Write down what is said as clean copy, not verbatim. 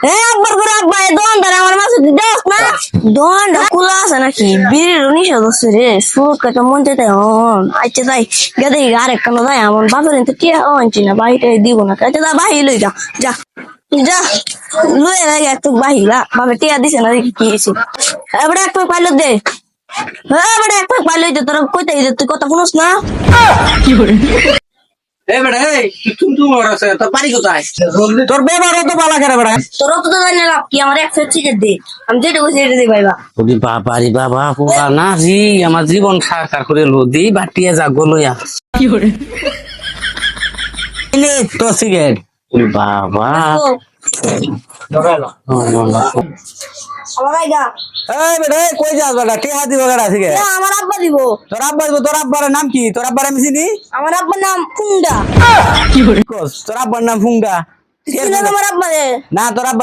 একবার করে আব্বা এই দোকানদার আমার মাছ দিস না দোকানটা খোলা আছে নাকি বিড়ির নিষেধ আছে রে সুরত কত মন চাইতে আচ্ছা তাই গেদে আরেক কেন যাই আমার বাপের তো টিয়া আনছি না বাড়িতে দিব না আচ্ছা তা বাহি লই যা যা যা লয়ে লাগে একটু বাহিলা বাপে টিয়া দিছে না দেখি কি হয়েছে এবারে এক পাক পাইলো দে এবারে এক পাক পাইলো তোর কইতে তুই কথা শুনোস না কি করে এ বেটা এই তুই আছে তোর বাড়ি কোথায় তোর ব্যবহার তো ভালো করে বেটা তোর তো জানি না কি আমার এক ফেট ঠিক দে আমি যেটা কইছি এটা দে ভাইবা ওরে বাবা রে বাবা পুরা না জি আমার জীবন সারকার করে লদি বাটিয়া যাগো লইয়া কি করে এলে তো সিগারেট ওরে বাবা আমার ভাইগা এই বেটা কই যাস বেটা কে হাতি বগড়া আছে আমার আব্বা দিব তোর আব্বার নাম কি তোর আব্বার আমি চিনি আমার আব্বার নাম ফুন্ডা তোর আব্বার নাম ফুংডা আমার আব্বা না তোর আব্বা